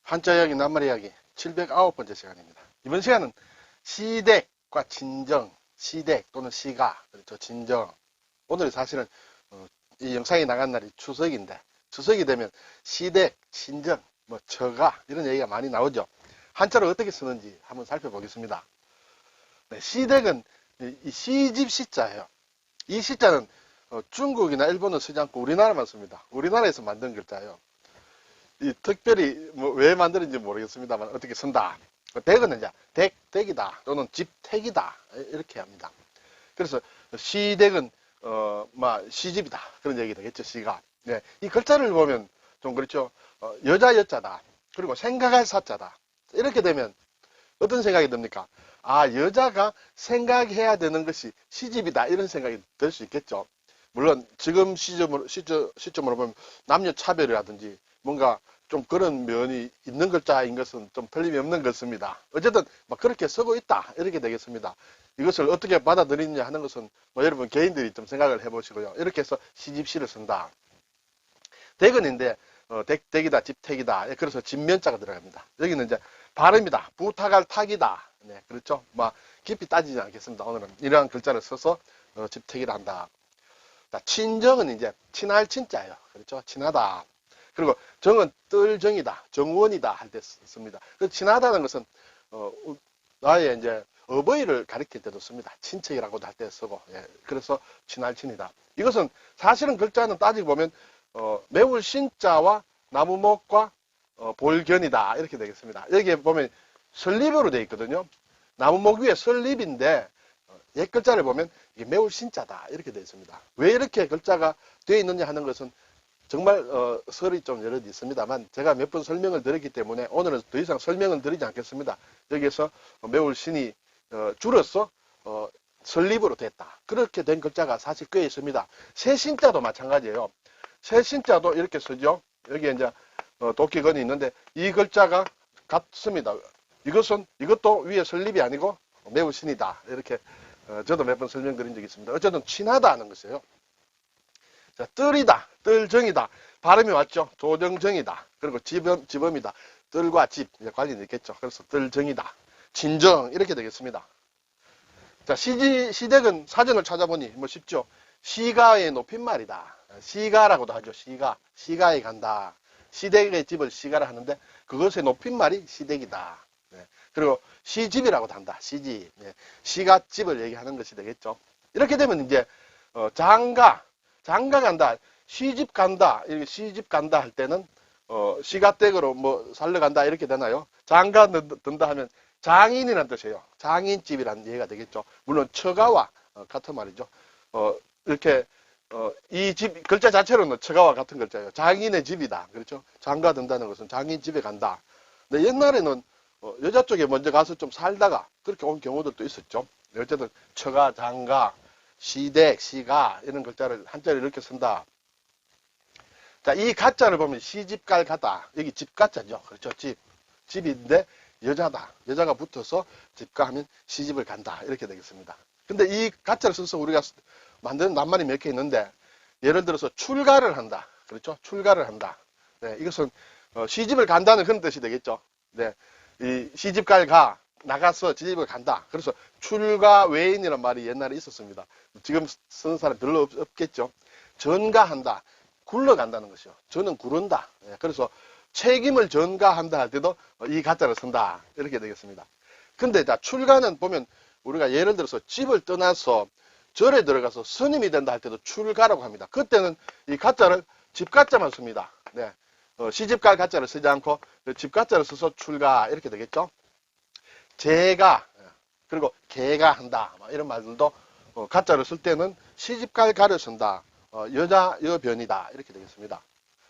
한자 이야기 낱말 이야기 709번째 시간입니다. 이번 시간은 시댁과 친정, 시댁 또는 시가, 그렇죠. 친정. 오늘 사실은 이 영상이 나간 날이 추석인데, 추석이 되면 시댁, 친정, 처가 이런 얘기가 많이 나오죠. 한자로 어떻게 쓰는지 한번 살펴보겠습니다. 네, 시댁은 이 시집 시자예요. 이 시자는 중국이나 일본은 쓰지 않고 우리나라만 씁니다. 우리나라에서 만든 글자예요. 특별히 왜 만드는지 모르겠습니다만 어떻게 쓴다. 댁은 이제 댁이다 또는 집택이다 이렇게 합니다. 그래서 시댁은 시집이다 그런 얘기 되겠죠. 시가. 네, 이 글자를 보면 좀 그렇죠. 여자 여자다 그리고 생각할 사자다 이렇게 되면 어떤 생각이 듭니까? 아, 여자가 생각해야 되는 것이 시집이다 이런 생각이 들 수 있겠죠. 물론 지금 시점으로 보면 남녀 차별이라든지 뭔가 좀 그런 면이 있는 글자인 것은 좀 틀림이 없는 것입니다. 어쨌든 그렇게 쓰고 있다 이렇게 되겠습니다. 이것을 어떻게 받아들이느냐 하는 것은 여러분 개인들이 좀 생각을 해보시고요. 이렇게 해서 시집시를 쓴다. 댁은인데 댁이다 집택이다. 그래서 집면자가 들어갑니다. 여기는 이제 발음이다. 부탁할 탁이다. 네, 그렇죠. 깊이 따지지 않겠습니다. 오늘은 이러한 글자를 써서 집택이라 한다. 친정은 이제 친할 친자예요. 그렇죠. 친하다. 그리고 정은 뜰정이다, 정원이다 할 때 씁니다. 그 친하다는 것은 나의 이제 어버이를 가리킬 때도 씁니다. 친척이라고도 할 때 쓰고, 예, 그래서 친할 친이다. 이것은 사실은 글자는 따지고 보면 매울 신자와 나무목과 볼견이다 이렇게 되겠습니다. 여기에 보면 설립으로 되어 있거든요. 나무목 위에 설립인데 옛 글자를 보면 이게 매울 신자다 이렇게 되어 있습니다. 왜 이렇게 글자가 되어 있느냐 하는 것은 정말 설이 좀 여러 있습니다만 제가 몇 번 설명을 드렸기 때문에 오늘은 더 이상 설명을 드리지 않겠습니다. 여기에서 매울 신이 줄어서 설립으로 됐다. 그렇게 된 글자가 사실 꽤 있습니다. 새신자도 마찬가지예요. 새신자도 이렇게 쓰죠. 여기에 이제 도끼건이 있는데 이 글자가 같습니다. 이것도 위에 설립이 아니고 매울 신이다. 이렇게 저도 몇 번 설명드린 적이 있습니다. 어쨌든 친하다 하는 것이에요. 자, 뜰이다, 뜰정이다. 발음이 맞죠? 조정정이다. 그리고 집음이다. 뜰과 집, 관련이 있겠죠. 그래서 뜰정이다. 친정, 이렇게 되겠습니다. 자, 시댁은 사전을 찾아보니 쉽죠? 시가의 높임말이다. 시가라고도 하죠. 시가에 간다. 시댁의 집을 시가라 하는데 그것의 높임말이 시댁이다. 네. 그리고 시집이라고도 한다. 시집. 네. 시가집을 얘기하는 것이 되겠죠. 이렇게 되면 이제 장가 간다, 시집 간다, 이렇게 시집 간다 할 때는 시가댁으로 살러 간다 이렇게 되나요? 장가 든다 하면 장인이라는 뜻이에요. 장인집이라는 얘기가 되겠죠. 물론 처가와 같은 말이죠. 이렇게 이 집 글자 자체로는 처가와 같은 글자예요. 장인의 집이다. 그렇죠? 장가 든다는 것은 장인집에 간다. 근데 옛날에는 여자 쪽에 먼저 가서 좀 살다가 그렇게 온 경우들도 있었죠. 어쨌든 처가, 장가, 시댁, 시가 이런 글자를 한자를 이렇게 쓴다. 자, 이 가자를 보면 시집갈 가다. 여기 집가자죠. 그렇죠. 집인데 여자다. 여자가 붙어서 집가 하면 시집을 간다. 이렇게 되겠습니다. 근데 이 가자를 써서 우리가 만드는 낱말이 몇 개 있는데 예를 들어서 출가를 한다. 그렇죠. 출가를 한다. 네, 이것은 시집을 간다는 그런 뜻이 되겠죠. 네, 이 시집갈 가. 나가서 집을 간다. 그래서 출가 외인이라는 말이 옛날에 있었습니다. 지금 쓰는 사람 별로 없겠죠. 전가한다. 굴러간다는 것이요. 저는 구른다. 그래서 책임을 전가한다 할 때도 이 가짜를 쓴다. 이렇게 되겠습니다. 근데 출가는 보면 우리가 예를 들어서 집을 떠나서 절에 들어가서 스님이 된다 할 때도 출가라고 합니다. 그때는 이 가짜를 집가짜만 씁니다. 네. 시집갈 가짜를 쓰지 않고 집가짜를 써서 출가 이렇게 되겠죠. 제가 그리고 개가 한다 이런 말들도 가짜를 쓸 때는 시집갈 가를 쓴다. 여변이다 이렇게 되겠습니다.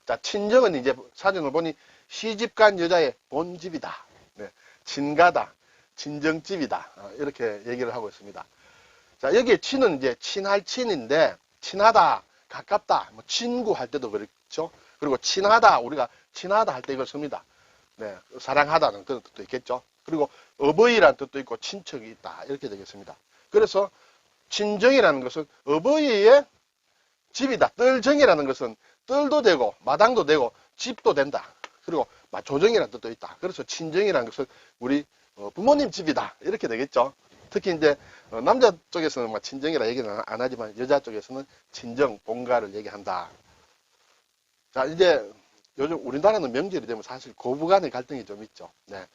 자, 친정은 이제 사전을 보니 시집간 여자의 본집이다. 네, 친가다, 친정집이다 이렇게 얘기를 하고 있습니다. 자, 여기에 친은 이제 친할 친인데 친하다, 가깝다, 친구 할 때도 그렇죠. 그리고 친하다 우리가 친하다 할 때 이걸 씁니다. 네, 사랑하다는 그런 뜻도 있겠죠. 그리고 어버이라는 뜻도 있고 친척이 있다 이렇게 되겠습니다. 그래서 친정이라는 것은 어버이의 집이다. 뜰정이라는 것은 뜰도 되고 마당도 되고 집도 된다. 그리고 조정이라는 뜻도 있다. 그래서 친정이라는 것은 우리 부모님 집이다. 이렇게 되겠죠. 특히 이제 남자 쪽에서는 친정이라 얘기는 안 하지만 여자 쪽에서는 친정, 본가를 얘기한다. 자, 이제 요즘 우리나라는 명절이 되면 사실 고부 간의 갈등이 좀 있죠. 네.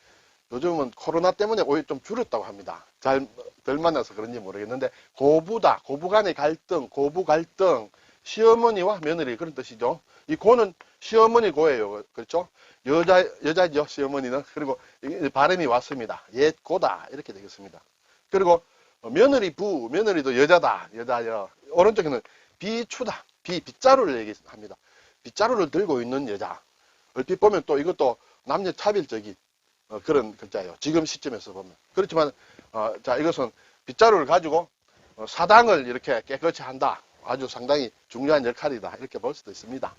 요즘은 코로나 때문에 오히려 좀 줄었다고 합니다. 잘 덜 만나서 그런지 모르겠는데 고부다. 고부 간의 갈등, 고부 갈등. 시어머니와 며느리 그런 뜻이죠. 이 고는 시어머니 고예요. 그렇죠? 여자죠. 시어머니는. 그리고 발음이 왔습니다. 옛 고다. 이렇게 되겠습니다. 그리고 며느리 부, 며느리도 여자다. 여자여. 오른쪽에는 비추다. 빗자루를 얘기합니다. 빗자루를 들고 있는 여자. 얼핏 보면 또 이것도 남녀 차별적인 그런 글자예요. 지금 시점에서 보면. 그렇지만 자, 이것은 빗자루를 가지고 사당을 이렇게 깨끗이 한다. 아주 상당히 중요한 역할이다. 이렇게 볼 수도 있습니다.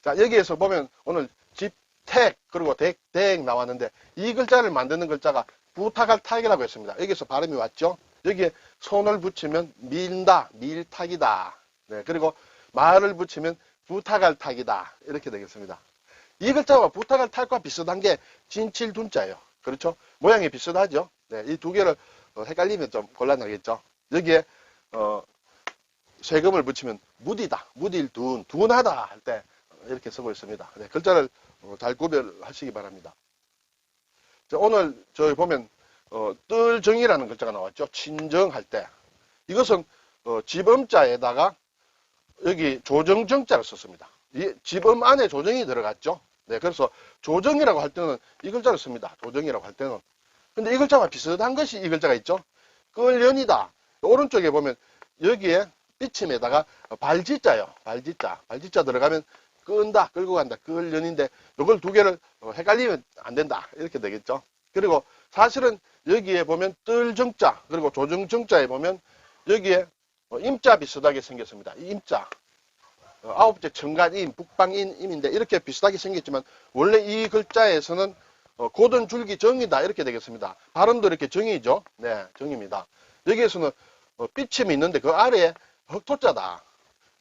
자, 여기에서 보면 오늘 집택 그리고 댁 나왔는데 이 글자를 만드는 글자가 부탁할 탁이라고 했습니다. 여기서 발음이 왔죠. 여기에 손을 붙이면 밀다, 밀탁이다. 네, 그리고 말을 붙이면 부탁할 탁이다. 이렇게 되겠습니다. 이 글자와 부탁할 탁과 비슷한 게 진칠둔자예요. 그렇죠? 모양이 비슷하죠? 네, 이 두 개를 헷갈리면 좀 곤란하겠죠? 여기에 세금을 붙이면 무디다, 무딜둔, 둔하다 할 때 이렇게 쓰고 있습니다. 네, 글자를 잘 구별하시기 바랍니다. 자, 오늘 저희 보면 뜰정이라는 글자가 나왔죠. 친정할 때. 이것은 집음자에다가 여기 조정정자를 썼습니다. 이 집음 안에 조정이 들어갔죠. 네, 그래서 조정이라고 할 때는 이 글자를 씁니다. 조정이라고 할 때는. 근데 이 글자와 비슷한 것이 이 글자가 있죠. 끌연이다. 오른쪽에 보면 여기에 삐침에다가 발지자요. 발지자 들어가면 끈다, 끌고 간다. 끌연인데 이걸 두 개를 헷갈리면 안 된다. 이렇게 되겠죠. 그리고 사실은 여기에 보면 뜰정자 그리고 조정정자에 보면 여기에 임자 비슷하게 생겼습니다. 이 임자. 아홉째 정간임, 북방인임인데 이렇게 비슷하게 생겼지만 원래 이 글자에서는 고든 줄기 정이다 이렇게 되겠습니다. 발음도 이렇게 정이죠. 네, 정입니다. 여기에서는 삐침이 있는데 그 아래에 흑토자다.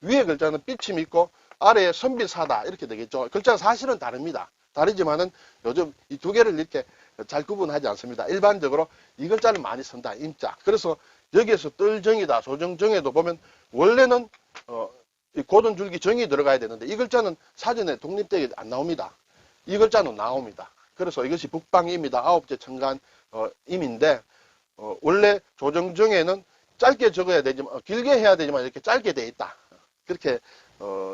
위에 글자는 삐침이 있고 아래에 선비사다 이렇게 되겠죠. 글자가 사실은 다릅니다. 다르지만은 요즘 이 두 개를 이렇게 잘 구분하지 않습니다. 일반적으로 이 글자를 많이 쓴다. 임자. 그래서 여기에서 뜰정이다. 조정정에도 보면 원래는 이 고든 줄기 정이 들어가야 되는데 이 글자는 사전에 독립되게 안 나옵니다. 이 글자는 나옵니다. 그래서 이것이 북방임이다. 아홉째 청간 임인데 원래 조정정에는 짧게 적어야 되지만 길게 해야 되지만 이렇게 짧게 돼 있다. 그렇게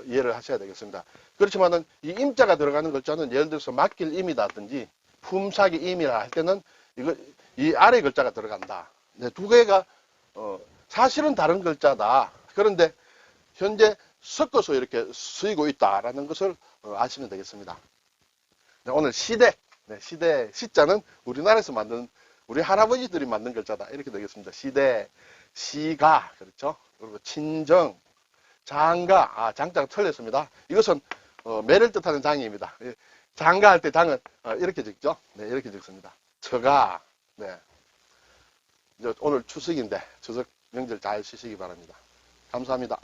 이해를 하셔야 되겠습니다. 그렇지만은 이 임자가 들어가는 글자는 예를 들어서 맡길 임이라든지 품사기 임이라 할 때는 이 아래 글자가 들어간다. 네, 두 개가 사실은 다른 글자다. 그런데 현재 섞어서 이렇게 쓰이고 있다라는 것을 아시면 되겠습니다. 네, 오늘 시댁, 네, 시자는 우리나라에서 만든 우리 할아버지들이 만든 글자다 이렇게 되겠습니다. 시댁, 시가 그렇죠. 그리고 친정, 장가, 장자가 틀렸습니다. 이것은 매를 뜻하는 장입니다. 장가 할 때 장은 이렇게 적죠. 네, 이렇게 적습니다. 처가, 네. 오늘 추석인데 추석 명절 잘 쉬시기 바랍니다. 감사합니다.